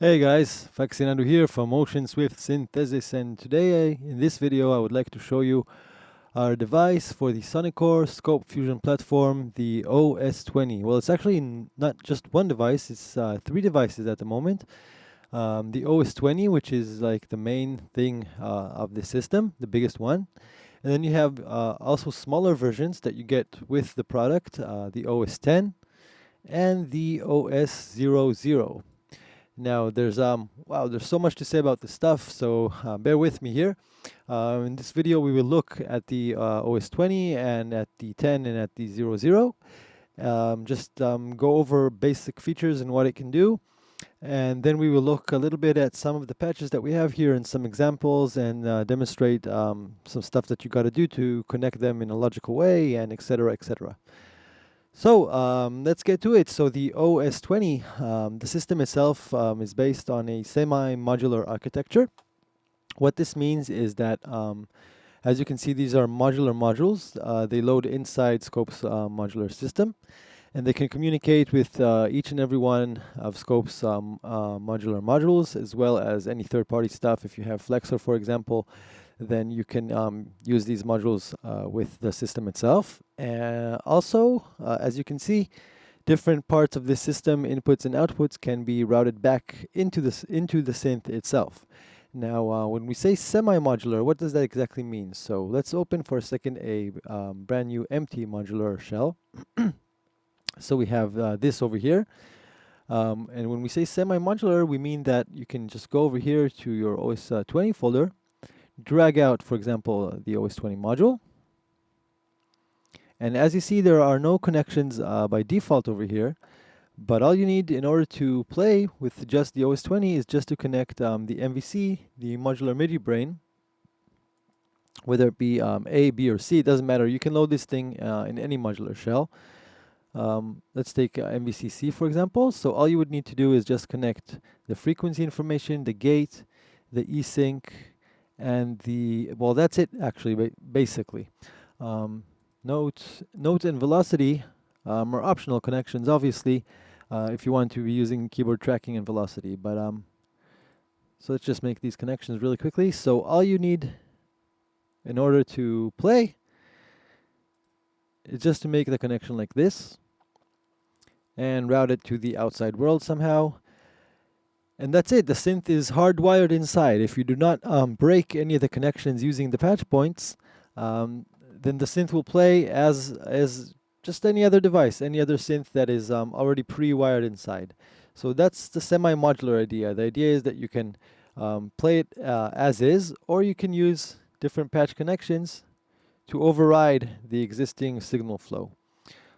Hey guys, Faxinando here from Motion Swift Synthesis, and today in this video I would like to show you our device for the Sonicor Scope Fusion platform, the OS20. Well, it's actually not just one device, it's three devices at the moment. The OS20, which is like the main thing of the system, the biggest one. And then you have also smaller versions that you get with the product, the OS10 and the OS00. Now there's so much to say about this stuff, so bear with me here. In this video we will look at the OS20 and at the 10 and at the 00. Go over basic features and what it can do, and then we will look a little bit at some of the patches that we have here and some examples, and demonstrate some stuff that you got to do to connect them in a logical way, and etc, etc. So let's get to it. So the OS20, the system itself is based on a semi-modular architecture. What this means is that, as you can see, these are modular modules. They load inside Scope's modular system, and they can communicate with each and every one of Scope's modular modules, as well as any third-party stuff. If you have Flexor, for example, then you can use these modules with the system itself. Also, as you can see, different parts of the system, inputs and outputs, can be routed back into the synth itself. Now, when we say semi-modular, what does that exactly mean? So let's open for a second a brand new empty modular shell. So we have this over here. And when we say semi-modular, we mean that you can just go over here to your OS20 folder, drag out, for example, the OS20 module. And as you see, there are no connections by default over here. But all you need in order to play with just the OS20 is just to connect the MVC, the modular MIDI brain, whether it be A, B, or C, it doesn't matter. You can load this thing in any modular shell. Let's take MVC-C, for example. So all you would need to do is just connect the frequency information, the gate, the E-sync, and well, that's it actually, basically. Note and velocity are optional connections, obviously, if you want to be using keyboard tracking and velocity. But so let's just make these connections really quickly. So all you need in order to play is just to make the connection like this and route it to the outside world somehow. And that's it. The synth is hardwired inside. If you do not break any of the connections using the patch points, then the synth will play as just any other device, any other synth that is already pre-wired inside. So that's the semi-modular idea. The idea is that you can play it as is, or you can use different patch connections to override the existing signal flow.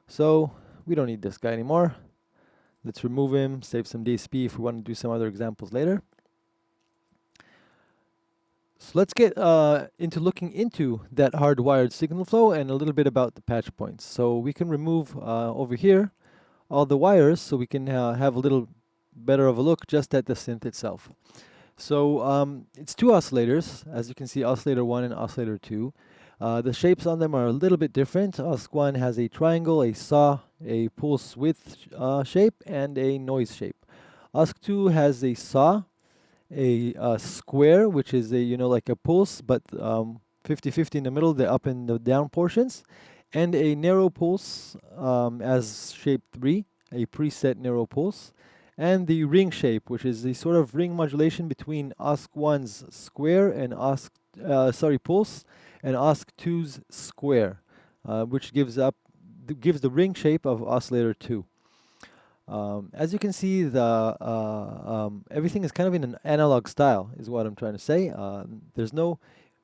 So we don't need this guy anymore. Let's remove him, save some DSP if we want to do some other examples later. So let's get into looking into that hardwired signal flow and a little bit about the patch points. So we can remove over here all the wires so we can have a little better of a look just at the synth itself. So it's two oscillators, as you can see, oscillator 1 and oscillator 2. The shapes on them are a little bit different. OSC1 has a triangle, a saw, a pulse width shape, and a noise shape. OSC2 has a saw, a square, which is a like a pulse, but 50-50 in the middle, the up and the down portions, and a narrow pulse as shape 3, a preset narrow pulse, and the ring shape, which is the sort of ring modulation between OSC1's square and pulse, and OSC2's square, which gives the ring shape of oscillator 2. As you can see, everything is kind of in an analog style, is what I'm trying to say. There's no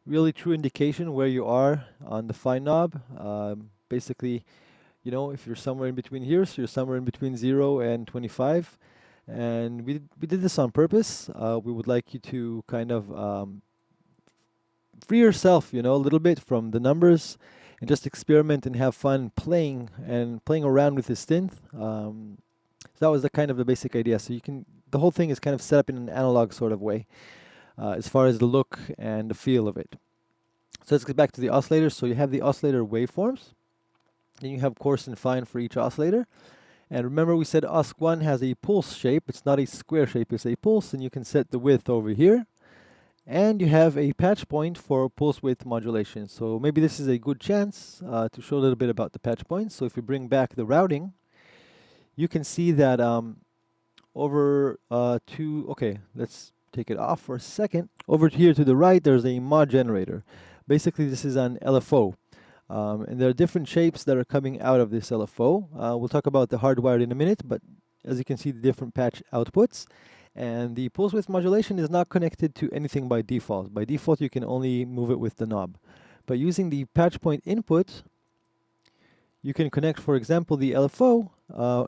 really true indication where you are on the fine knob. Basically, if you're somewhere in between here, so you're somewhere in between 0 and 25. And we did this on purpose. We would like you to kind of free yourself, a little bit from the numbers, and just experiment and have fun playing around with this synth. So that was the kind of the basic idea. So the whole thing is kind of set up in an analog sort of way, as far as the look and the feel of it. So let's get back to the oscillators. So you have the oscillator waveforms, then you have coarse and fine for each oscillator, And remember we said OSC1 has a pulse shape. It's not a square shape, it's a pulse, and you can set the width over here. And you have a patch point for pulse width modulation. So maybe this is a good chance to show a little bit about the patch points. So if you bring back the routing, you can see that okay, let's take it off for a second. Over here to the right, there's a mod generator. Basically, this is an LFO. And there are different shapes that are coming out of this LFO. We'll talk about the hardwired in a minute, but as you can see, the different patch outputs. And the pulse width modulation is not connected to anything by default. By default, you can only move it with the knob. But using the patch point input, you can connect, for example, the LFO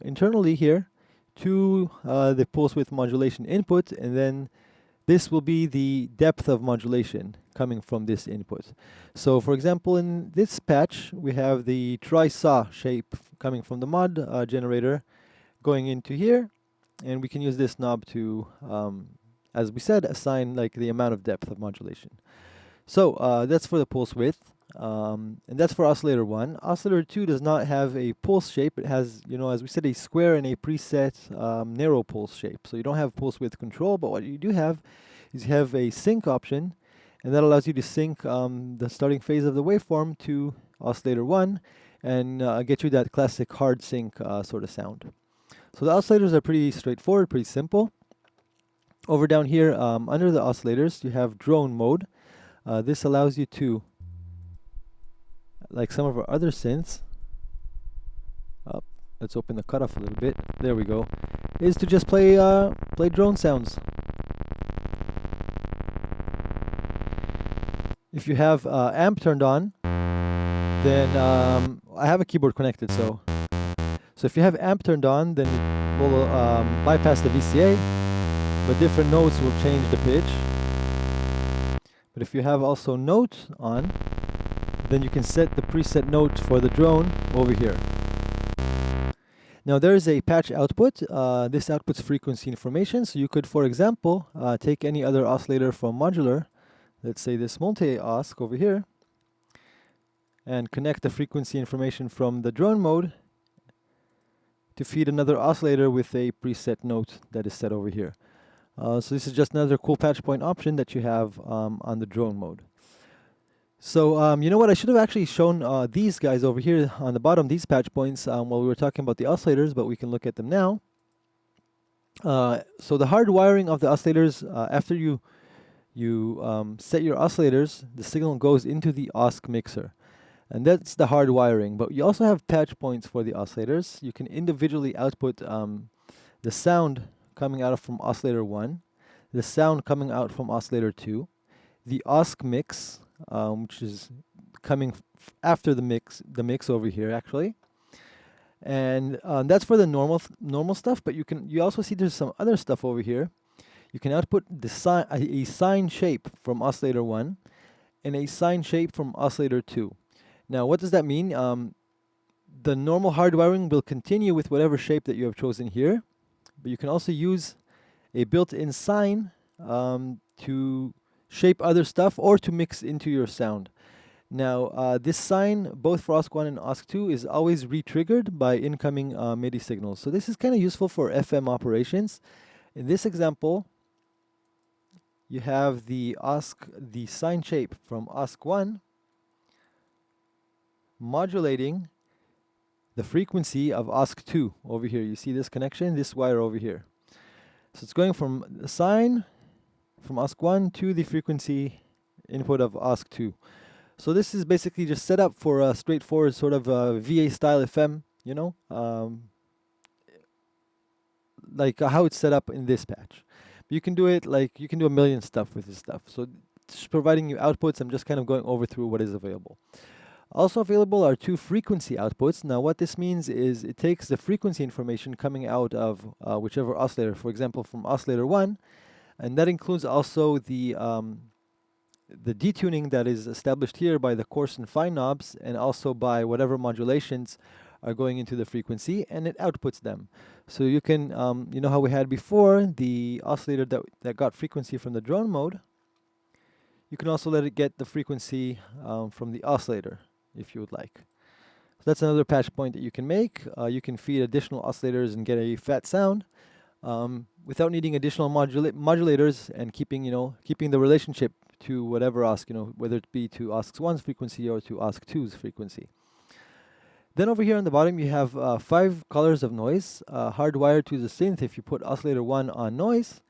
internally here to the pulse width modulation input, and then this will be the depth of modulation coming from this input. So for example, in this patch, we have the tri-saw shape coming from the mod generator going into here, and we can use this knob to, as we said, assign like the amount of depth of modulation. So that's for the pulse width, and that's for oscillator 1. Oscillator 2 does not have a pulse shape. It has, you know, as we said, a square and a preset narrow pulse shape. So you don't have pulse width control, but what you do have is you have a sync option, and that allows you to sync the starting phase of the waveform to oscillator 1 and get you that classic hard sync sort of sound. So the oscillators are pretty straightforward, pretty simple. Over down here, under the oscillators, you have drone mode. This allows you to, like some of our other synths, let's open the cutoff a little bit, there we go, is to just play drone sounds. If you have amp turned on, then I have a keyboard connected, so if you have amp turned on, then it will bypass the VCA, but different notes will change the pitch. But if you have also note on, then you can set the preset note for the drone over here. Now there is a patch output. This outputs frequency information, so you could, for example, take any other oscillator from Modular, let's say this multi-osc over here, and connect the frequency information from the drone mode to feed another oscillator with a preset note that is set over here. So this is just another cool patch point option that you have on the drone mode. So you know what, I should have actually shown these guys over here on the bottom, these patch points, while we were talking about the oscillators, but we can look at them now. So the hard wiring of the oscillators, after you set your oscillators, the signal goes into the osc mixer. And that's the hard wiring, but you also have patch points for the oscillators. You can individually output the sound coming out from oscillator 1, the sound coming out from oscillator 2, the osc mix, which is coming after the mix over here actually, and that's for the normal stuff. But you also see there's some other stuff over here. You can output the a sine shape from oscillator 1 and a sine shape from oscillator 2. Now, what does that mean? The normal hardwiring will continue with whatever shape that you have chosen here, but you can also use a built-in sine to shape other stuff or to mix into your sound. Now, this sine, both for OSC1 and OSC2, is always re-triggered by incoming MIDI signals. So this is kind of useful for FM operations. In this example, you have the sine shape from OSC1 modulating the frequency of OSC2 over here. You see this connection, this wire over here. So it's going from the sine from OSC1 to the frequency input of OSC2. So this is basically just set up for a straightforward sort of VA style FM, you know, like how it's set up in this patch. But you can do it like, you can do a million stuff with this stuff. So just providing you outputs, I'm just kind of going over through what is available. Also available are two frequency outputs. Now what this means is it takes the frequency information coming out of whichever oscillator, for example from oscillator 1, and that includes also the detuning that is established here by the coarse and fine knobs, and also by whatever modulations are going into the frequency, and it outputs them. So you can, you know how we had before the oscillator that got frequency from the drone mode, you can also let it get the frequency from the oscillator if you would like. that's another patch point that you can make. You can feed additional oscillators and get a fat sound without needing additional modulators and keeping the relationship to whatever OSC, whether it be to OSC1's frequency or to OSC2's frequency. Then over here on the bottom you have 5 colors of noise hardwired to the synth. If you put oscillator 1 on noise,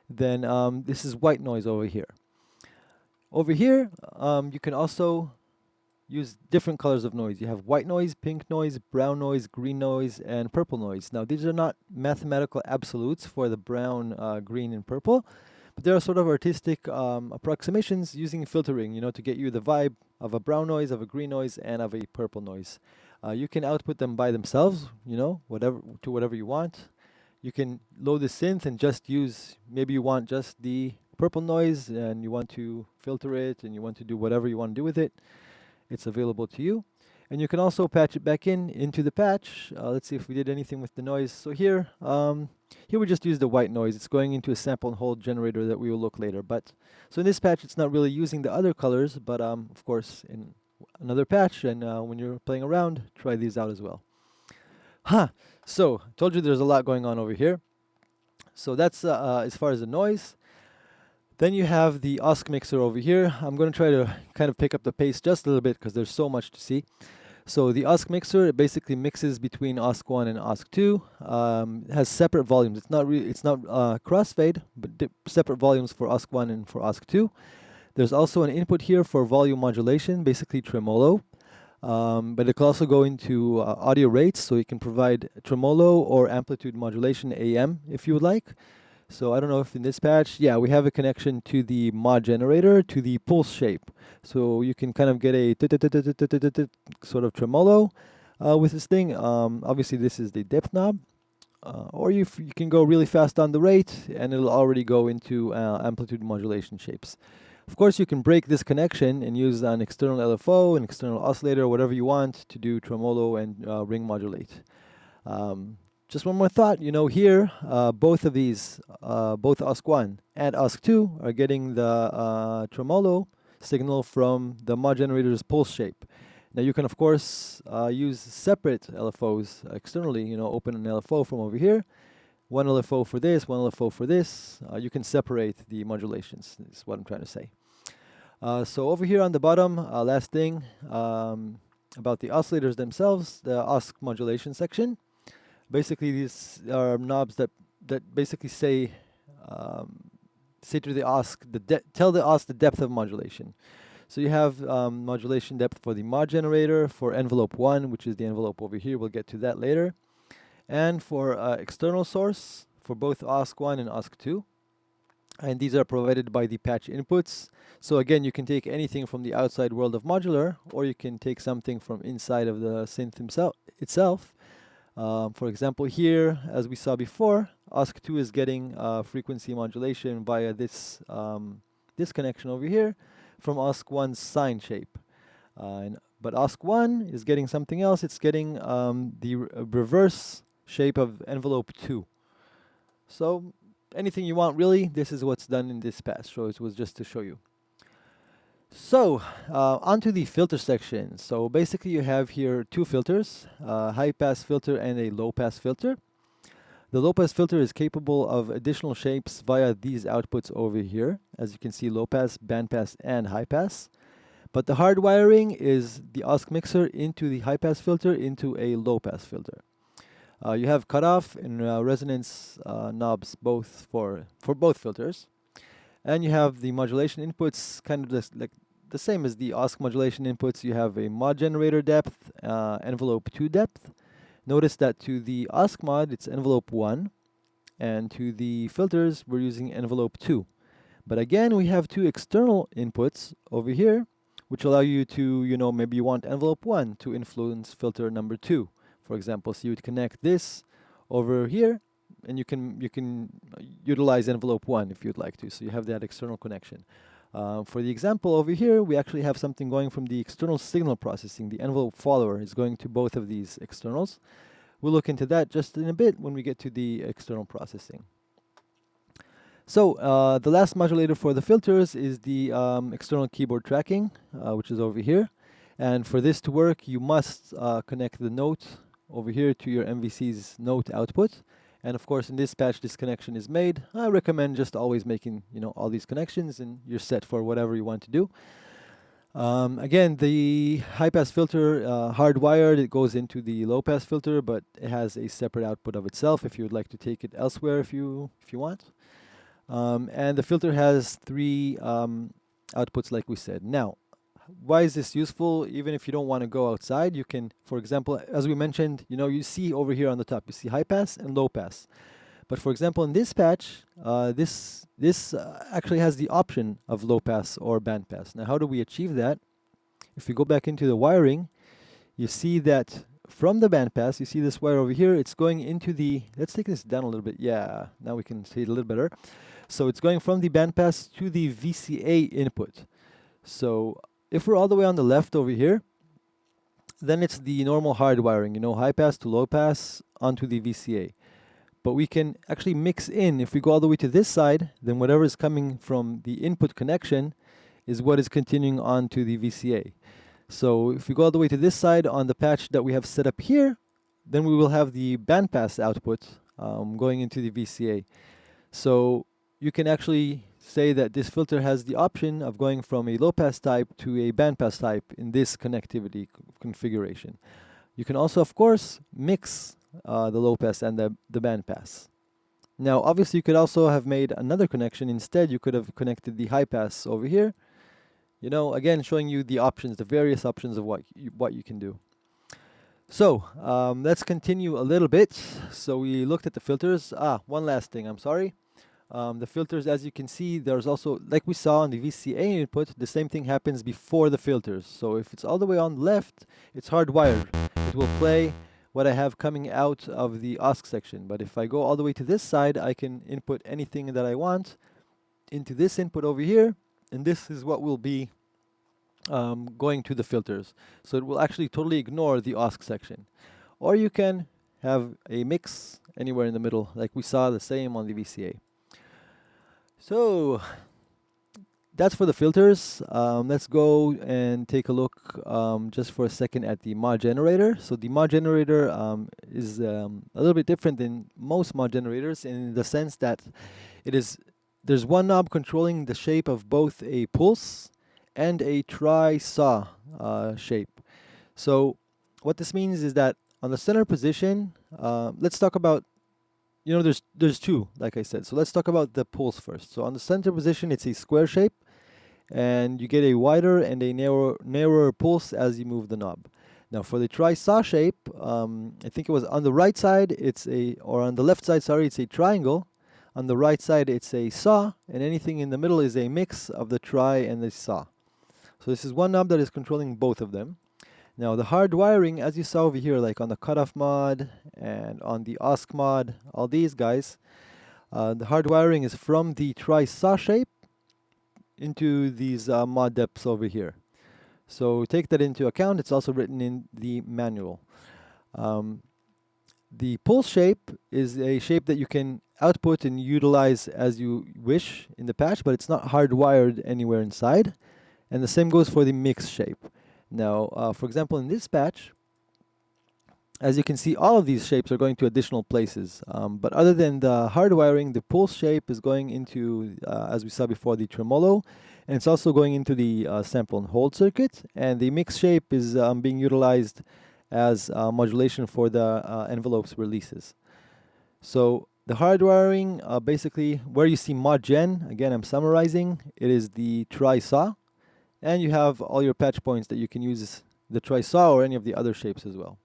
then this is white noise over here. Over here you can also use different colors of noise. You have white noise, pink noise, brown noise, green noise, and purple noise. Now these are not mathematical absolutes for the brown, green, and purple, but they are sort of artistic approximations using filtering, to get you the vibe of a brown noise, of a green noise, and of a purple noise. You can output them by themselves, whatever you want. You can load the synth and just use, maybe you want just the purple noise and you want to filter it and you want to do whatever you want to do with it. It's available to you. And you can also patch it back into the patch. Let's see if we did anything with the noise. So here we just use the white noise. It's going into a sample and hold generator that we will look later. So in this patch, it's not really using the other colors, but of course in another patch, and when you're playing around, try these out as well. So told you there's a lot going on over here. So that's as far as the noise. Then you have the OSC mixer over here. I'm going to try to kind of pick up the pace just a little bit because there's so much to see. So the OSC mixer, it basically mixes between OSC1 and OSC2. It has separate volumes. It's not crossfade, but separate volumes for OSC1 and for OSC2. There's also an input here for volume modulation, basically tremolo. But it can also go into audio rates, so you can provide tremolo or amplitude modulation AM if you would like. So I don't know if in this patch, yeah, we have a connection to the mod generator, to the pulse shape. So you can kind of get a sort of tremolo with this thing. Obviously this is the depth knob. Or you can go really fast on the rate and it'll already go into amplitude modulation shapes. Of course, you can break this connection and use an external LFO, an external oscillator, whatever you want to do tremolo and ring modulate. Just one more thought, here, both of these, both OSC1 and OSC2 are getting the tremolo signal from the mod generator's pulse shape. Now you can, of course, use separate LFOs externally, open an LFO from over here. One LFO for this, one LFO for this. You can separate the modulations, is what I'm trying to say. So over here on the bottom, last thing about the oscillators themselves, the OSC modulation section. Basically, these are knobs that basically say to the OSC, tell the OSC the depth of modulation. So you have modulation depth for the mod generator, for envelope 1, which is the envelope over here. We'll get to that later. And for external source for both OSC1 and OSC2. And these are provided by the patch inputs. So again, you can take anything from the outside world of modular, or you can take something from inside of the synth itself. For example, here, as we saw before, OSC2 is getting frequency modulation via this connection over here from OSC1's sine shape. But OSC1 is getting something else. It's getting the reverse shape of envelope 2. So anything you want, really, this is what's done in this patch. So it was just to show you. So onto the filter section. So basically you have here 2 filters, a high pass filter and a low pass filter. The low pass filter is capable of additional shapes via these outputs over here. As you can see, low pass, band pass, and high pass. But the hard wiring is the OSC mixer into the high pass filter into a low pass filter. You have cutoff and resonance knobs both for both filters. And you have the modulation inputs, kind of the same as the OSC modulation inputs. You have a mod generator depth, envelope 2 depth. Notice that to the OSC mod, it's envelope 1. And to the filters, we're using envelope 2. But again, we have 2 external inputs over here, which allow you to, maybe you want envelope 1 to influence filter number 2. For example, so you would connect this over here, and you can utilize envelope 1 if you'd like to. So you have that external connection. For the example over here, we actually have something going from the external signal processing. The envelope follower is going to both of these externals. We'll look into that just in a bit when we get to the external processing. So the last modulator for the filters is the external keyboard tracking, which is over here. And for this to work, you must connect the note over here to your MVC's note output. And of course, in this patch, this connection is made. I recommend just always making, all these connections, and you're set for whatever you want to do. Again, the high-pass filter, hardwired, it goes into the low-pass filter, but it has a separate output of itself if you would like to take it elsewhere if you want. And the filter has 3 outputs, like we said. Now, why is this useful? Even if you don't want to go outside, you can, for example, as we mentioned, you see over here on the top, you see high-pass and low-pass. But for example, in this patch, this actually has the option of low pass or band pass. Now, how do we achieve that? If we go back into the wiring, you see that from the band pass, you see this wire over here, it's going into the, let's take this down a little bit. Yeah, now we can see it a little better. So it's going from the band pass to the VCA input. So if we're all the way on the left over here, then it's the normal hard wiring, high pass to low pass onto the VCA. But we can actually mix in. If we go all the way to this side, then whatever is coming from the input connection is what is continuing on to the VCA. So if we go all the way to this side on the patch that we have set up here, then we will have the bandpass output going into the VCA. So you can actually say that this filter has the option of going from a low-pass type to a bandpass type in this connectivity configuration. You can also, of course, mix the low pass and the band pass. Now, obviously, you could also have made another connection. Instead, you could have connected the high pass over here. Again, showing you the options, the various options of what you can do. So let's continue a little bit. So we looked at the filters. One last thing. I'm sorry. The filters, as you can see, there's also, like we saw on the VCA input, the same thing happens before the filters. So if it's all the way on the left, it's hardwired. It will play what I have coming out of the OSC section. But if I go all the way to this side, I can input anything that I want into this input over here, and this is what will be going to the filters. So it will actually totally ignore the OSC section. Or you can have a mix anywhere in the middle, like we saw the same on the VCA. So that's for the filters. Let's go and take a look just for a second at the mod generator. So the mod generator is a little bit different than most mod generators in the sense that there's one knob controlling the shape of both a pulse and a tri-saw shape. So what this means is that on the center position, let's talk about, there's 2, like I said. So let's talk about the pulse first. So on the center position, it's a square shape, and you get a wider and a narrower pulse as you move the knob. Now for the tri-saw shape, I think it was on the right side, or on the left side, sorry, it's a triangle. On the right side, it's a saw, and anything in the middle is a mix of the tri and the saw. So this is one knob that is controlling both of them. Now the hard wiring, as you saw over here, like on the cutoff mod and on the OSC mod, all these guys, the hard wiring is from the tri-saw shape into these mod depths over here. So take that into account. It's also written in the manual. The pulse shape is a shape that you can output and utilize as you wish in the patch, but it's not hardwired anywhere inside. And the same goes for the mix shape. Now, for example, in this patch, as you can see, all of these shapes are going to additional places. But other than the hardwiring, the pulse shape is going into, as we saw before, the tremolo. And it's also going into the sample and hold circuit. And the mix shape is being utilized as modulation for the envelopes releases. So the hardwiring, basically, where you see mod gen, again, I'm summarizing, it is the tri-saw. And you have all your patch points that you can use the tri-saw or any of the other shapes as well.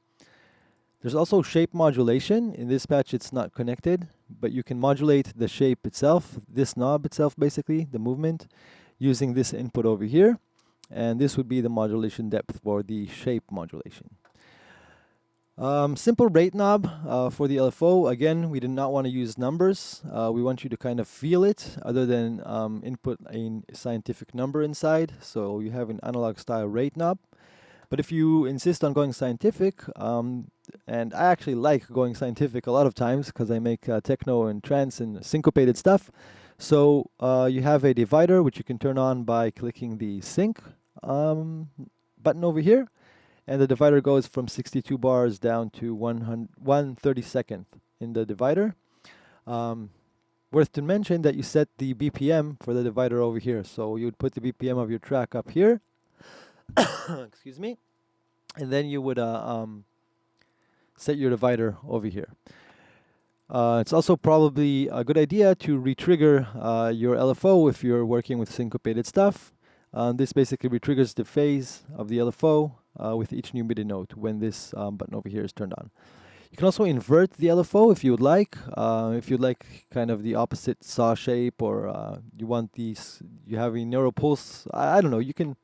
There's also shape modulation. In this patch, it's not connected, but you can modulate the shape itself, this knob itself, basically, the movement, using this input over here. And this would be the modulation depth for the shape modulation. Simple rate knob for the LFO. Again, we did not want to use numbers. We want you to kind of feel it other than input a scientific number inside. So you have an analog style rate knob. But if you insist on going scientific, and I actually like going scientific a lot of times because I make techno and trance and syncopated stuff. So you have a divider which you can turn on by clicking the sync button button over here, and the divider goes from 62 bars down to 1/32 in the divider. Worth to mention that you set the BPM for the divider over here. So you would put the BPM of your track up here, excuse me, and then you would set your divider over here. It's also probably a good idea to re-trigger your LFO if you're working with syncopated stuff. This basically re-triggers the phase of the LFO with each new MIDI note when this button over here is turned on. You can also invert the LFO if you would like. If you'd like kind of the opposite saw shape, or you want these, you have a neural pulse. I don't know. You can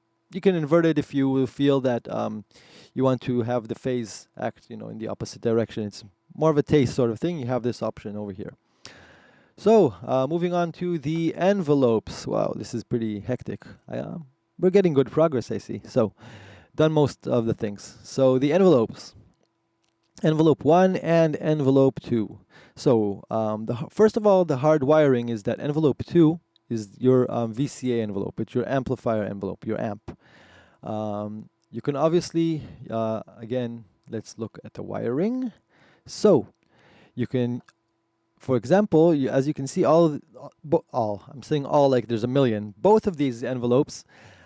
invert it if you feel that you want to have the phase act, in the opposite direction. It's more of a taste sort of thing. You have this option over here. So moving on to the envelopes. Wow, this is pretty hectic. We're getting good progress, I see. So done most of the things. So the envelopes. Envelope 1 and envelope 2. So first of all, the hard wiring is that envelope 2 is your VCA envelope. It's your amplifier envelope, your amp. You can obviously, again, let's look at the wiring. So you can, for example, as you can see, I'm saying all like there's a million. Both of these envelopes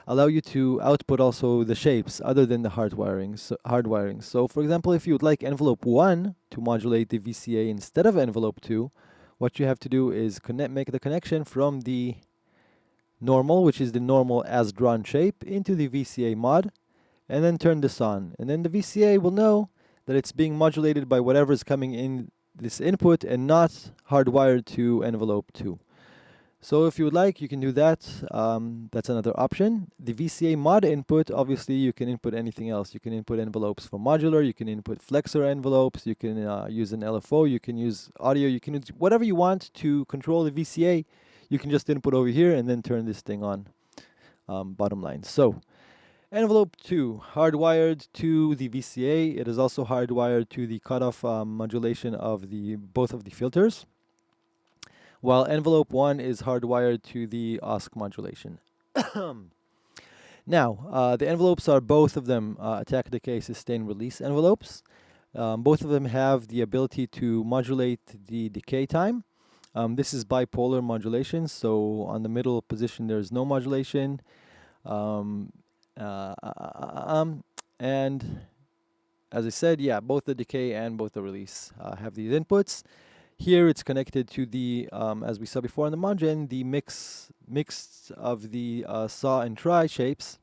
allow you to output also the shapes other than the hard wiring. So for example, if you would like envelope 1 to modulate the VCA instead of envelope 2, what you have to do is make the connection from the normal, which is the normal as drawn shape, into the VCA mod, and then turn this on. And then the VCA will know that it's being modulated by whatever is coming in this input and not hardwired to envelope 2. So if you would like, you can do that. That's another option. The VCA mod input, obviously, you can input anything else. You can input envelopes for modular. You can input flexor envelopes. You can use an LFO. You can use audio. You can use whatever you want to control the VCA. You can just input over here and then turn this thing on. Bottom line. So envelope 2, hardwired to the VCA. It is also hardwired to the cutoff modulation of both of the filters, while envelope 1 is hardwired to the osc modulation. Now, the envelopes are both of them attack, decay, sustain, release envelopes. Both of them have the ability to modulate the decay time. This is bipolar modulation, so on the middle position there's no modulation. And as I said, yeah, both the decay and both the release have these inputs. Here it's connected to the, as we saw before in the modgen, the mix of the saw and tri shapes.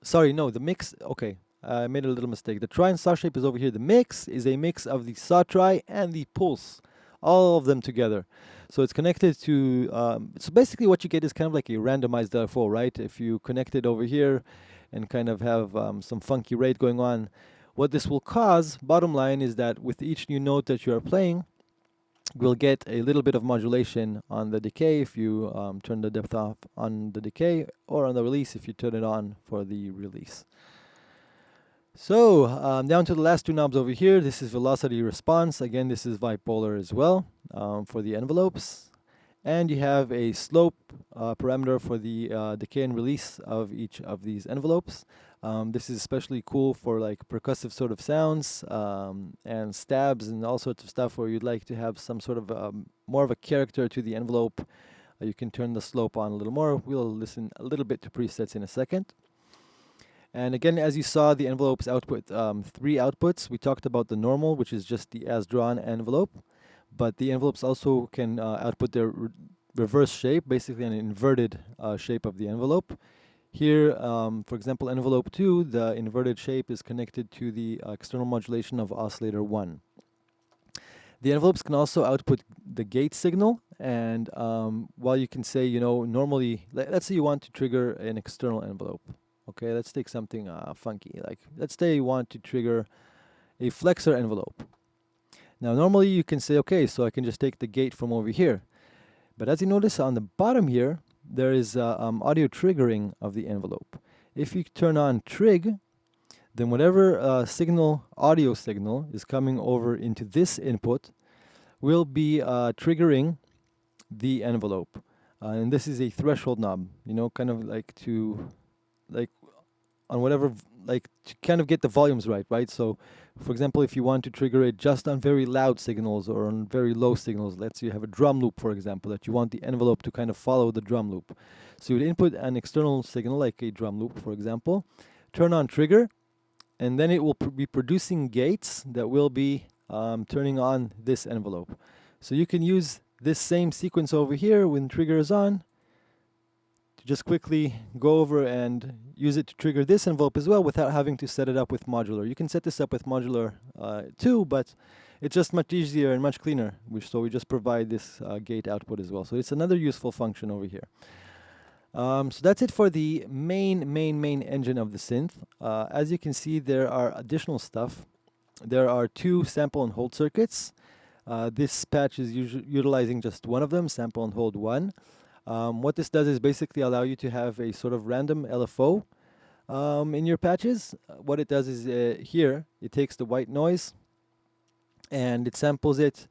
Sorry, no, the mix, okay, I made a little mistake. The tri and saw shape is over here. The mix is a mix of the saw tri and the pulse, all of them together. So it's connected to, so basically what you get is kind of like a randomized LFO, right? If you connect it over here and kind of have some funky rate going on, what this will cause, bottom line, is that with each new note that you are playing, we'll get a little bit of modulation on the decay if you turn the depth off on the decay, or on the release if you turn it on for the release. So down to the last two knobs over here. This is velocity response. Again, this is bipolar as well for the envelopes. And you have a slope parameter for the decay and release of each of these envelopes. This is especially cool for like percussive sort of sounds and stabs and all sorts of stuff where you'd like to have some sort of more of a character to the envelope. You can turn the slope on a little more. We'll listen a little bit to presets in a second. And again, as you saw, the envelopes output 3 outputs. We talked about the normal, which is just the as-drawn envelope. But the envelopes also can output their reverse shape, basically an inverted shape of the envelope. Here, for example, envelope 2, the inverted shape is connected to the external modulation of oscillator 1. The envelopes can also output the gate signal, and while you can say, normally, let's say you want to trigger an external envelope. Okay, let's take something funky. Like, let's say you want to trigger a flexor envelope. Now, normally you can say, okay, so I can just take the gate from over here. But as you notice on the bottom here, there is audio triggering of the envelope. If you turn on trig, then whatever audio signal is coming over into this input will be triggering the envelope. And this is a threshold knob, kind of like whatever, like to kind of get the volumes right? So, for example, if you want to trigger it just on very loud signals or on very low signals, let's say you have a drum loop, for example, that you want the envelope to kind of follow the drum loop. So you would input an external signal like a drum loop, for example, turn on trigger, and then it will be producing gates that will be turning on this envelope. So you can use this same sequence over here when trigger is on to just quickly go over and use it to trigger this envelope as well without having to set it up with modular. You can set this up with modular too, but it's just much easier and much cleaner. So we just provide this gate output as well. So it's another useful function over here. So that's it for the main engine of the synth. As you can see, there are additional stuff. There are 2 sample and hold circuits. This patch is utilizing just one of them, sample and hold 1. What this does is basically allow you to have a sort of random LFO in your patches. What it does is here, it takes the white noise and it samples it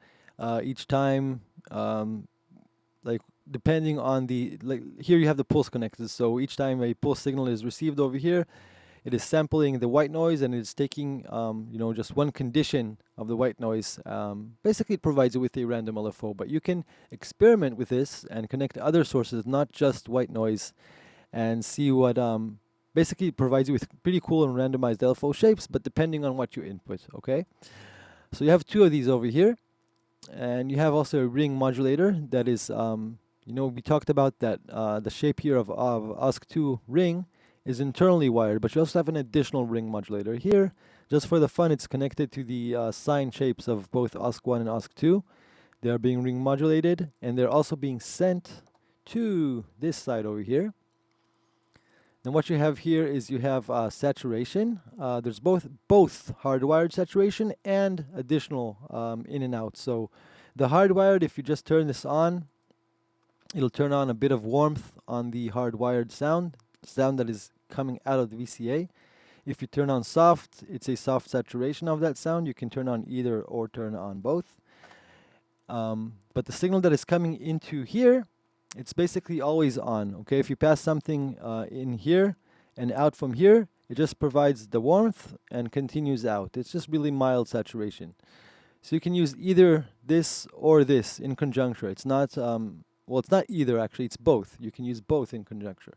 each time, like depending on the, like here you have the pulse connected, so each time a pulse signal is received over here, it is sampling the white noise and it's taking you know, just one condition of the white noise. Basically it provides it with a random LFO, but you can experiment with this and connect other sources, not just white noise, and see what basically it provides you with pretty cool and randomized LFO shapes, but depending on what you input. Okay, so you have 2 of these over here, and you have also a ring modulator that is you know, we talked about that the shape here of OSC2 ring is internally wired, but you also have an additional ring modulator here. Just for the fun, it's connected to the sine shapes of both OSC1 and OSC2. They are being ring modulated, and they're also being sent to this side over here. And what you have here is you have saturation. There's both hardwired saturation and additional in and out. So the hardwired, if you just turn this on, it'll turn on a bit of warmth on the hardwired sound that is coming out of the VCA. If you turn on soft, it's a soft saturation of that sound. You can turn on either or turn on both. But the signal that is coming into here, it's basically always on. Okay, if you pass something in here and out from here, it just provides the warmth and continues out. It's just really mild saturation. So you can use either this or this in conjuncture. It's not well, it's not either, actually, it's both. You can use both in conjuncture.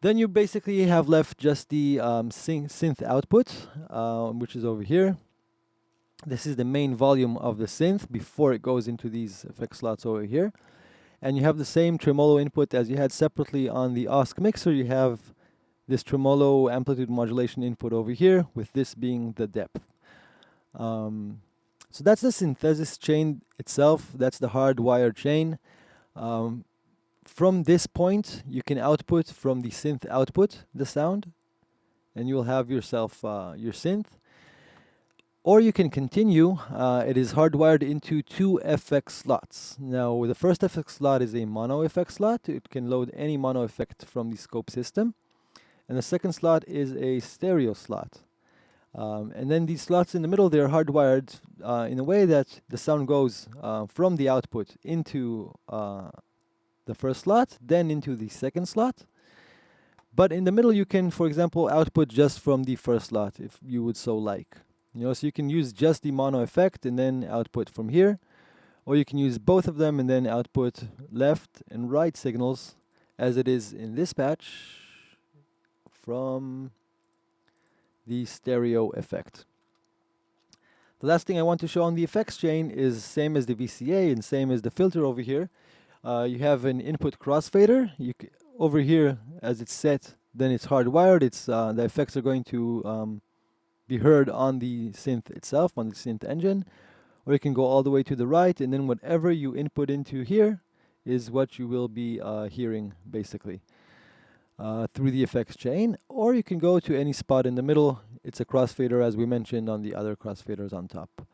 Then you basically have left just the synth output, which is over here. This is the main volume of the synth before it goes into these effect slots over here. And you have the same tremolo input as you had separately on the OSC mixer. You have this tremolo amplitude modulation input over here, with this being the depth. So that's the synthesis chain itself. That's the hardwired chain. From this point, you can output from the synth output the sound, and you will have yourself your synth. Or you can continue. It is hardwired into 2 FX slots. Now, the first FX slot is a mono effect slot. It can load any mono effect from the scope system. And the second slot is a stereo slot. And then these slots in the middle, they're hardwired in a way that the sound goes from the output into the first slot, then into the second slot. But in the middle, you can, for example, output just from the first slot if you would so like. You know, so you can use just the mono effect and then output from here, or you can use both of them and then output left and right signals, as it is in this patch, from the stereo effect. The last thing I want to show on the effects chain is same as the VCA and same as the filter over here. You have an input crossfader. Over here, as it's set, then it's hardwired. It's the effects are going to be heard on the synth itself, on the synth engine, or you can go all the way to the right, and then whatever you input into here is what you will be hearing, basically, through the effects chain. Or you can go to any spot in the middle. It's a crossfader, as we mentioned on the other crossfaders on top.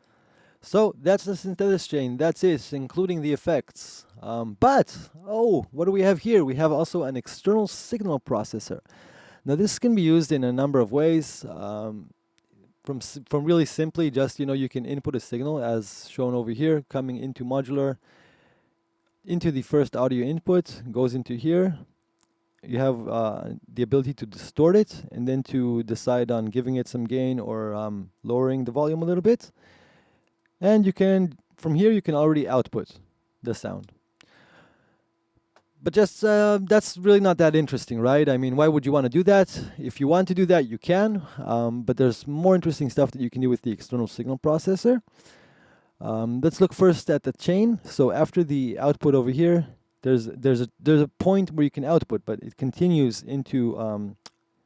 So that's the synthesis chain. That's it, including the effects. But what do we have here? We have also an external signal processor. Now this can be used in a number of ways. From really simply just, you can input a signal as shown over here, coming into modular, into the first audio input, goes into here, you have the ability to distort it and then to decide on giving it some gain or lowering the volume a little bit. And you can, from here, you can already output the sound. But just that's really not that interesting, right? I mean, why would you want to do that? If you want to do that, you can. But there's more interesting stuff that you can do with the external signal processor. Let's look first at the chain. So after the output over here, there's a point where you can output, but it continues into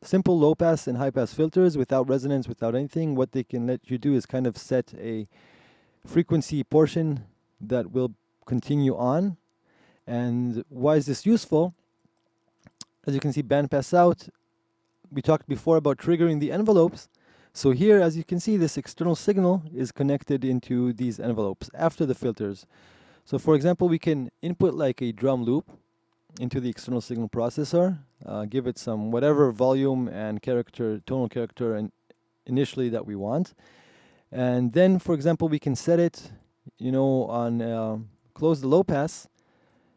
simple low pass and high pass filters without resonance, without anything. What they can let you do is kind of set a frequency portion that will continue on. And why is this useful? As you can see, bandpass out. We talked before about triggering the envelopes. So here, as you can see, this external signal is connected into these envelopes after the filters. So for example, we can input like a drum loop into the external signal processor, give it some whatever volume and character, tonal character and initially that we want. And then, for example, we can set it, on close the low pass.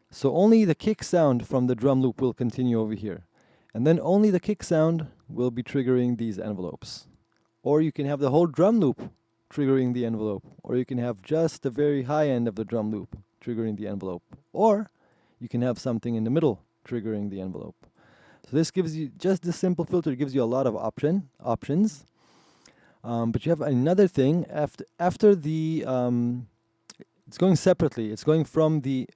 So only the kick sound from the drum loop will continue over here. And then only the kick sound will be triggering these envelopes. Or you can have the whole drum loop triggering the envelope. Or you can have just the very high end of the drum loop triggering the envelope. Or you can have something in the middle triggering the envelope. So this gives you, just this simple filter gives you a lot of options. But you have another thing, after the, it's going separately. It's going from the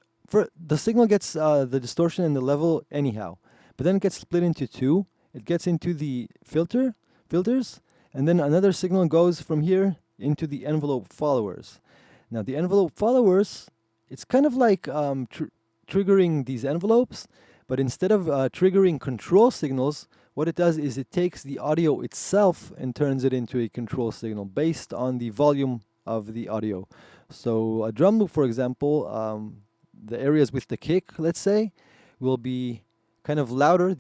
signal gets the distortion and the level anyhow, but then it gets split into two. It gets into the filters, and then another signal goes from here into the envelope followers. Now the envelope followers, it's kind of like triggering these envelopes, but instead of triggering control signals, what it does is it takes the audio itself and turns it into a control signal based on the volume of the audio. So a drum loop, for example, the areas with the kick, let's say, will be kind of louder,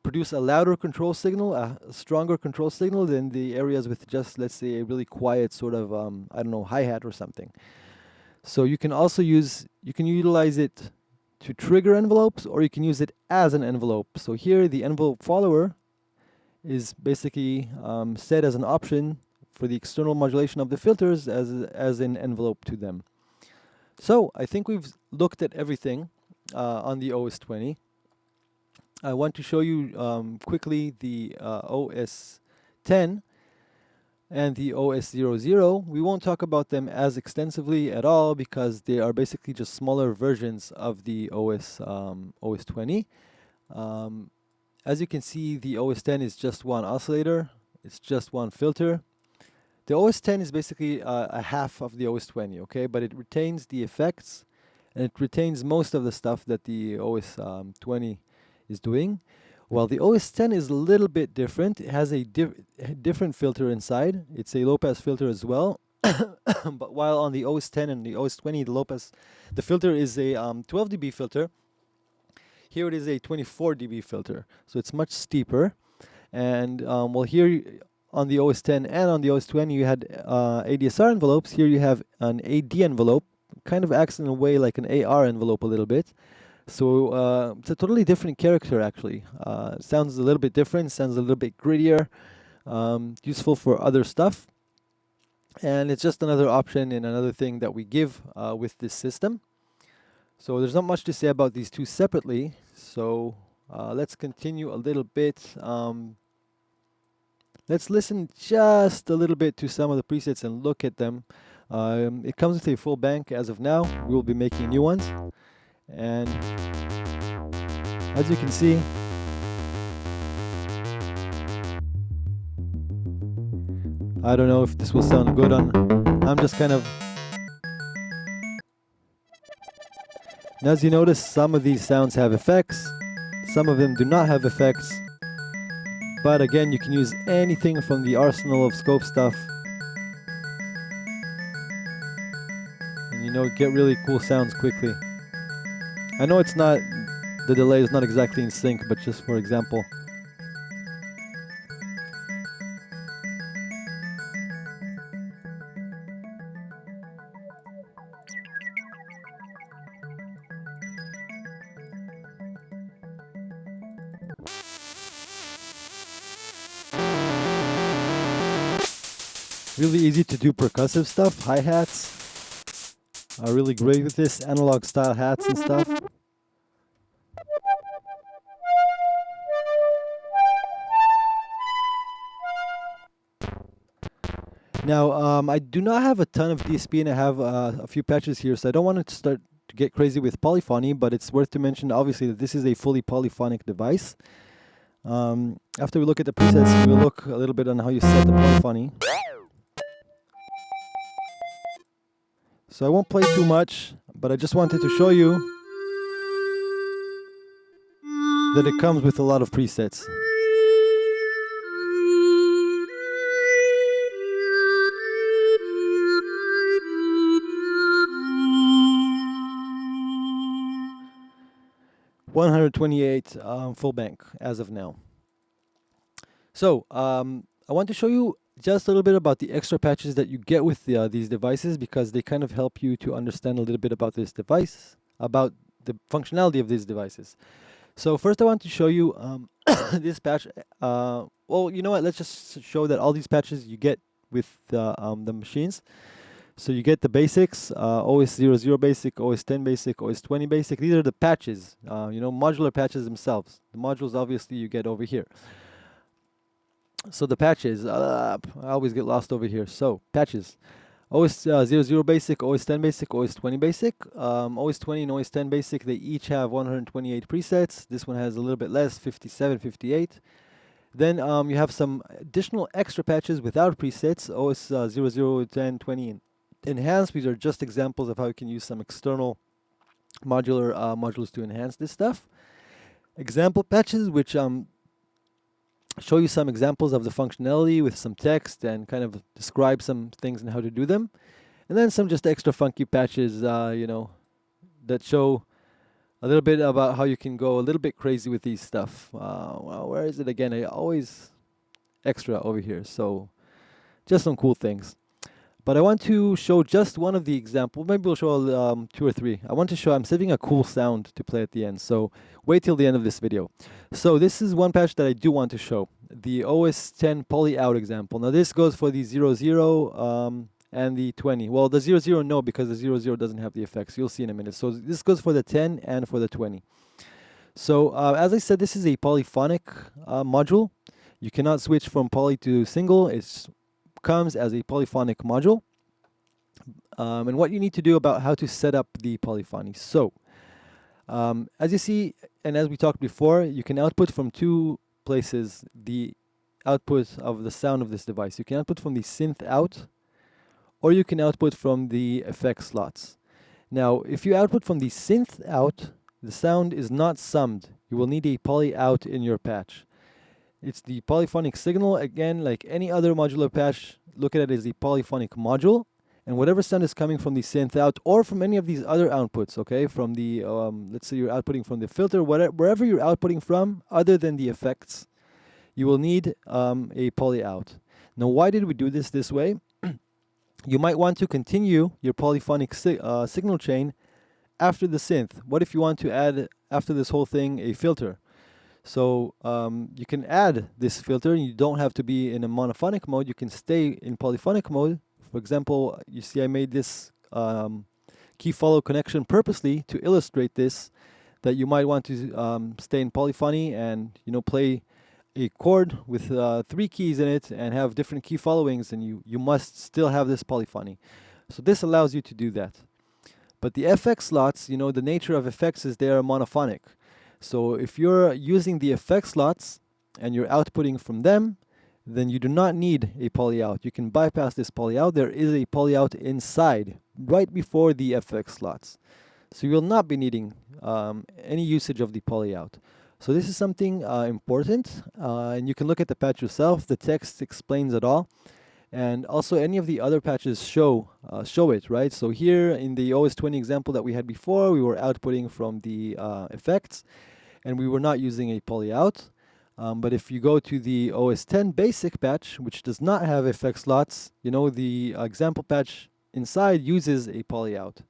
produce a louder control signal, a stronger control signal than the areas with just, let's say, a really quiet sort of, hi-hat or something. So you can also utilize it to trigger envelopes, or you can use it as an envelope. So here the envelope follower is basically set as an option for the external modulation of the filters as an envelope to them. So I think we've looked at everything on the OS20. I want to show you quickly the OS10 and the OS00. We won't talk about them as extensively at all because they are basically just smaller versions of the OS20. As you can see, the OS10 is just one oscillator. It's just one filter. The OS10 is basically a half of the OS20, okay? But it retains the effects, and it retains most of the stuff that the OS20 is doing. While the OS10 is a little bit different. It has a different filter inside. It's a low-pass filter as well. But while on the OS10 and the OS20, the filter is a 12 dB filter. Here it is a 24 dB filter, so it's much steeper. And well, here on the OS10 and on the OS20, you had ADSR envelopes. Here you have an AD envelope, kind of acts in a way like an AR envelope a little bit. So it's a totally different character, actually. Sounds a little bit different, sounds a little bit grittier, useful for other stuff. And it's just another option and another thing that we give with this system. So there's not much to say about these two separately. So let's continue a little bit. Let's listen just a little bit to some of the presets and look at them. It comes with a full bank as of now. We will be making new ones. And as you can see, I don't know if this will sound good on, I'm just kind of, and as you notice, some of these sounds have effects, some of them do not have effects, but again, you can use anything from the arsenal of scope stuff, and get really cool sounds quickly. I know it's not, the delay is not exactly in sync, but just for example. Really easy to do percussive stuff. Hi-hats are really great with this, analog style hats and stuff. Now, I do not have a ton of DSP, and I have a few patches here, so I don't want to start to get crazy with polyphony, but it's worth to mention, obviously, that this is a fully polyphonic device. After we look at the presets, we'll look a little bit on how you set the polyphony. So I won't play too much, but I just wanted to show you that it comes with a lot of presets. $128 full bank as of now. So I want to show you just a little bit about the extra patches that you get with these devices, because they kind of help you to understand a little bit about this device, about the functionality of these devices. So first I want to show you this patch. Well, you know what, let's just show that all these patches you get with the machines. So you get the basics, OS00 basic, OS10 basic, OS20 basic. These are the patches, you know, modular patches themselves. The modules obviously you get over here. So the patches, I always get lost over here. So patches, OS00 basic, OS10 basic, OS20 basic. OS20 and OS10 basic, they each have 128 presets. This one has a little bit less, 57, 58. Then you have some additional extra patches without presets, OS00, 10, 20, and enhanced. These are just examples of how you can use some external modular modules to enhance this stuff. Example patches, which show you some examples of the functionality with some text and kind of describe some things and how to do them. And then some just extra funky patches, you know, that show a little bit about how you can go a little bit crazy with these stuff. Well, where is it again? I always extra over here. So just some cool things. But I want to show just one of the examples. Maybe we'll show 2 or 3. I want to show, I'm saving a cool sound to play at the end. So wait till the end of this video. So this is one patch that I do want to show. The OS10 poly out example. Now this goes for the 00 and the 20. Well, the 00 no, because the 00 doesn't have the effects. You'll see in a minute. So this goes for the 10 and for the 20. So as I said, this is a polyphonic module. You cannot switch from poly to single. It's comes as a polyphonic module, and what you need to do about how to set up the polyphony. So as you see, and as we talked before, you can output from 2 places the output of the sound of this device. You can output from the synth out, or you can output from the effect slots. Now if you output from the synth out, the sound is not summed. You will need a poly out in your patch. It's the polyphonic signal. Again, like any other modular patch, look at it as the polyphonic module. And whatever sound is coming from the synth out or from any of these other outputs, okay, from the, let's say you're outputting from the filter, wherever you're outputting from, other than the effects, you will need a poly out. Now, why did we do this way? You might want to continue your polyphonic signal chain after the synth. What if you want to add, after this whole thing, a filter? So you can add this filter, and you don't have to be in a monophonic mode. You can stay in polyphonic mode. For example, you see I made this key follow connection purposely to illustrate this, that you might want to stay in polyphony and, you know, play a chord with 3 keys in it and have different key followings, and you must still have this polyphony. So this allows you to do that. But the FX slots, you know, the nature of effects is they are monophonic. So if you're using the effect slots and you're outputting from them, then you do not need a poly out. You can bypass this poly out. There is a poly out inside, right before the FX slots. So you will not be needing any usage of the poly out. So this is something important, and you can look at the patch yourself. The text explains it all. And also any of the other patches show it, right? So here in the OS20 example that we had before, we were outputting from the effects, and we were not using a poly out. But if you go to the OS10 basic patch, which does not have effect slots, you know, the example patch inside uses a poly out.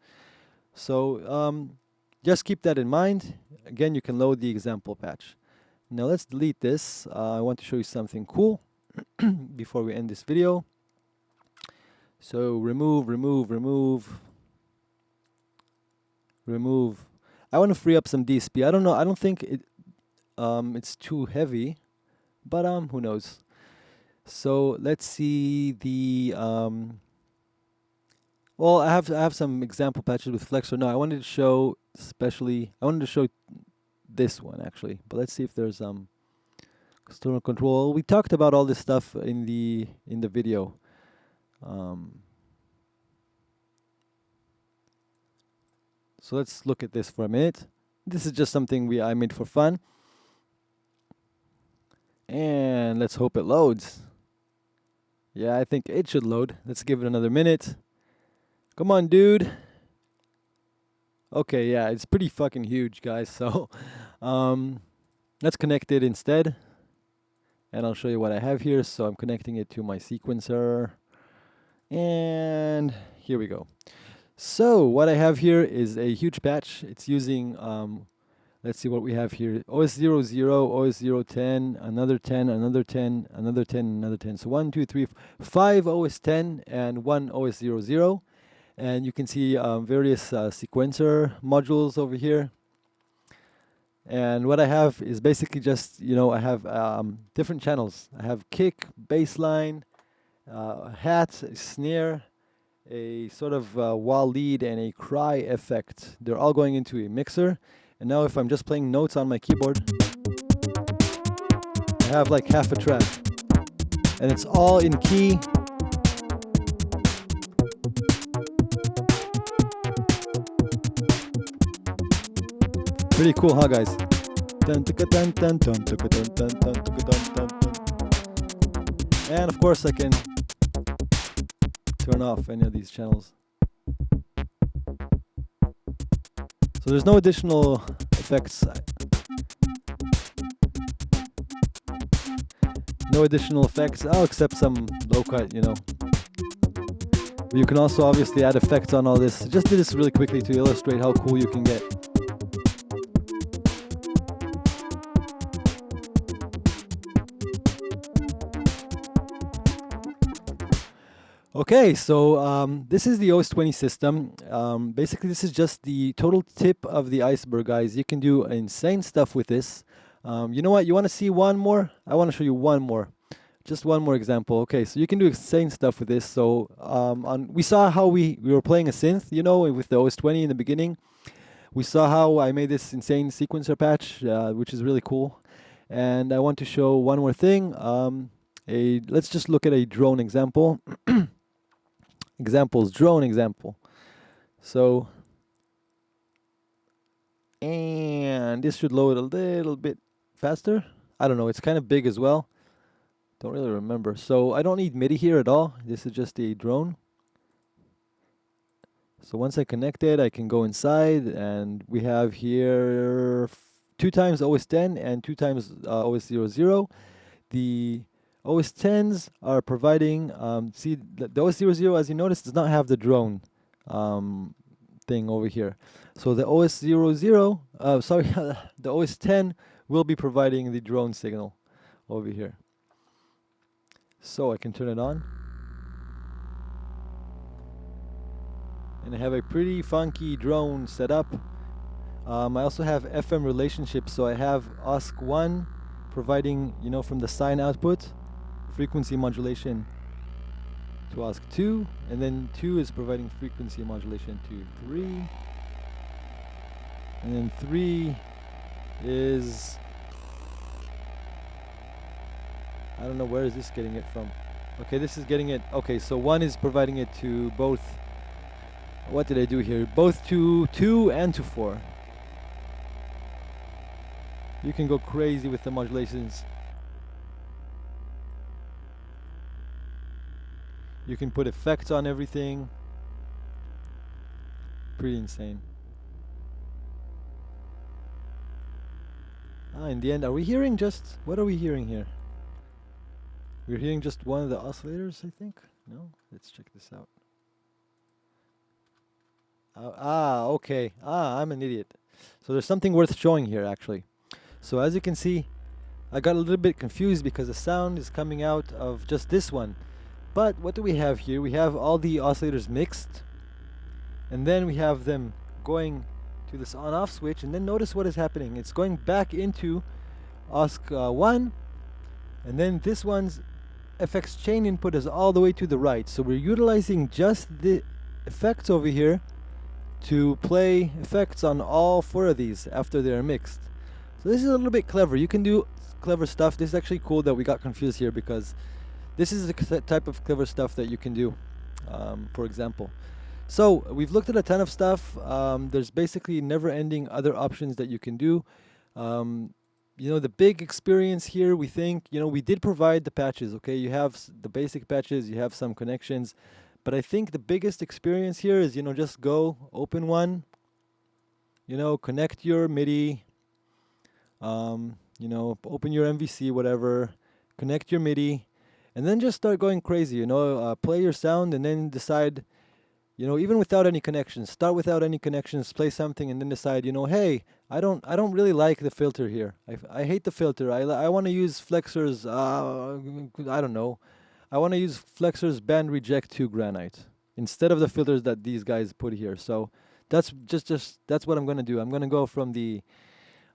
So just keep that in mind. Again, you can load the example patch. Now let's delete this. I want to show you something cool before we end this video. So remove. I want to free up some DSP. I don't know. I don't think it's too heavy, but who knows? So let's see the well, I have some example patches with Flexor. No, I wanted to show I wanted to show this one actually. But let's see if there's external control. We talked about all this stuff in the video. So let's look at this for a minute. This is just something I made for fun. And let's hope it loads. Yeah, I think it should load. Let's give it another minute. Come on, dude. Okay, yeah, it's pretty fucking huge, guys. So let's connect it instead. And I'll show you what I have here. So I'm connecting it to my sequencer. And here we go. So what I have here is a huge patch. It's using, let's see what we have here. OS00, OS010, another 10, another 10, another 10, another 10. So 1, 2, 3, 5 OS10 and 1 OS00. And you can see various sequencer modules over here. And what I have is basically just, I have different channels. I have kick, bass line, hat, snare, a sort of wah lead, and a cry effect. They're all going into a mixer. And now if I'm just playing notes on my keyboard, I have like half a track. And it's all in key. Pretty cool, huh, guys? And of course I can turn off any of these channels. So there's no additional effects. No additional effects, except some low cut, But you can also obviously add effects on all this. Just did this really quickly to illustrate how cool you can get. Okay, so this is the OS20 system. Basically, this is just the total tip of the iceberg, guys. You can do insane stuff with this. You know what? You want to see one more? I want to show you one more. Just one more example. Okay, so you can do insane stuff with this. So we saw how we were playing a synth, with the OS20 in the beginning. We saw how I made this insane sequencer patch, which is really cool. And I want to show one more thing. Let's just look at a drone example. Drone example. So, and this should load a little bit faster. I don't know, it's kind of big as well. Don't really remember. So I don't need MIDI here at all. This is just a drone. So once I connect it, I can go inside, and we have here 2 times OS10 and 2 times OS00. The OS10s are providing, see, the OS00, as you notice, does not have the drone thing over here. So the OS00, the OS10 will be providing the drone signal over here. So I can turn it on. And I have a pretty funky drone set up. I also have FM relationships, so I have OSC1 providing, from the sine output, frequency modulation to OSC2, and then 2 is providing frequency modulation to 3, and then 3 is, I don't know, where is this getting it from? Okay, this is getting it, okay, so 1 is providing it to both, what did I do here? Both to 2 and to 4. You can go crazy with the modulations. You can put effects on everything. Pretty insane. In the end, are we hearing just, what are we hearing here? We're hearing just one of the oscillators, I think? No? Let's check this out. Okay. I'm an idiot. So there's something worth showing here, actually. So as you can see, I got a little bit confused because the sound is coming out of just this one. But what do we have here? We have all the oscillators mixed, and then we have them going to this on-off switch, and then notice what is happening. It's going back into OSC1, and then this one's FX chain input is all the way to the right. So we're utilizing just the effects over here to play effects on all four of these after they're mixed. So this is a little bit clever. You can do clever stuff. This is actually cool that we got confused here, because this is the type of clever stuff that you can do, for example. So we've looked at a ton of stuff. There's basically never-ending other options that you can do. You know, the big experience here, we think, you know, we did provide the patches, okay? You have the basic patches, you have some connections, but I think the biggest experience here is, you know, just go, open one, you know, connect your MIDI, you know, open your MVC, whatever, connect your MIDI, and then just start going crazy, you know, play your sound and then decide, you know, even without any connections, start without any connections, play something, and then decide, you know, hey, I don't really like the filter here. I hate the filter. I want to use Flexor's, I don't know. I want to use Flexor's Band Reject 2 Granite instead of the filters that these guys put here. So that's that's what I'm going to do. I'm going to go from the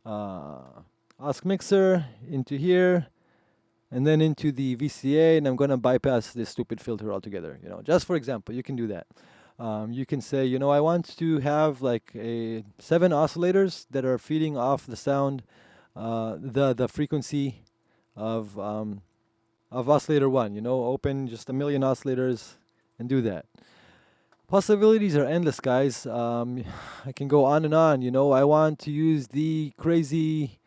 OSC mixer into here, and then into the VCA, and I'm going to bypass this stupid filter altogether. You know, just for example, you can do that. You can say, you know, I want to have like 7 oscillators that are feeding off the sound, the frequency of oscillator 1. You know, open just 1,000,000 oscillators and do that. Possibilities are endless, guys. I can go on and on. You know, I want to use the crazy,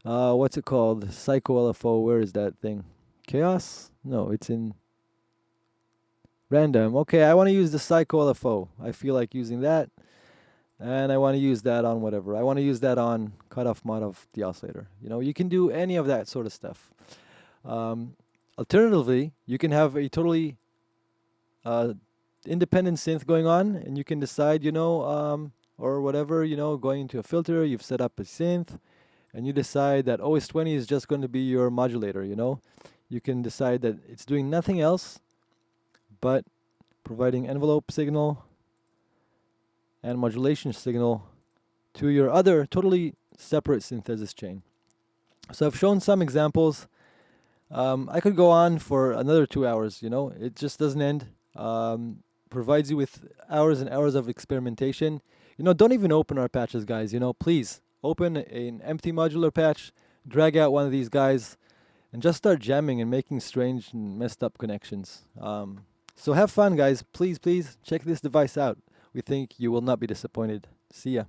what's it called? Psycho LFO. Where is that thing? Chaos? No, it's in random. Okay, I want to use the Psycho LFO. I feel like using that. And I want to use that on whatever. I want to use that on cutoff mod of the oscillator. You know, you can do any of that sort of stuff. Alternatively, you can have a totally independent synth going on, and you can decide, you know, or whatever, you know, going into a filter, you've set up a synth, and you decide that OS20 is just going to be your modulator, you know. You can decide that it's doing nothing else but providing envelope signal and modulation signal to your other totally separate synthesis chain. So I've shown some examples. I could go on for another 2 hours, you know, it just doesn't end. Provides you with hours and hours of experimentation. You know, don't even open our patches, guys. You know, please open an empty modular patch, drag out one of these guys, and just start jamming and making strange and messed up connections. So have fun, guys. Please, please check this device out. We think you will not be disappointed. See ya.